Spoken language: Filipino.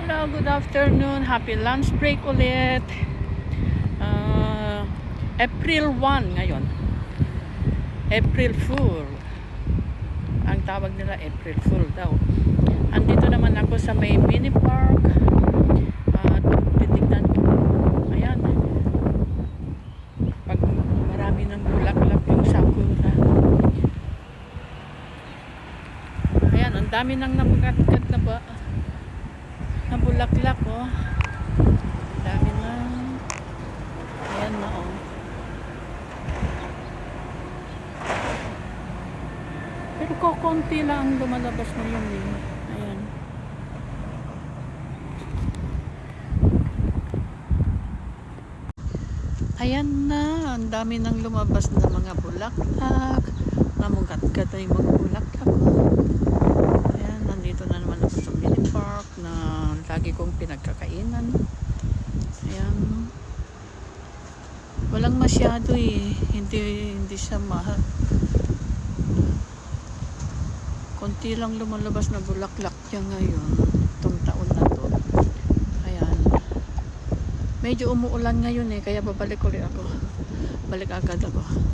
Hello, good afternoon. Happy lunch break ulit. April 1 ngayon. April Fool. Ang tawag nila April Fool daw. Andito naman ako sa may mini park. Titignan ko. Ayan. Pag marami ng bulaklak yung sakura. Ayan, ang dami nang namugat-gat na ba? Na bulaklak, oh. Dami na. Ayan na, oh. Pero konti lang lumalabas na yun, eh. Ayan. Ayan na. Ang dami nang lumabas na mga bulaklak. Namugat-gat na yung mga bulaklak, oh. Ayan, nandito na naman ako sa mini park na lagi kong pinagkakainan. Ayan. Walang masyado, eh. Hindi siya mahal. Konti lang lumalabas na bulaklak niya ngayon. Itong taon na to. Ayan. Medyo umuulan ngayon, eh. Kaya babalik ulit ako. Balik agad ako.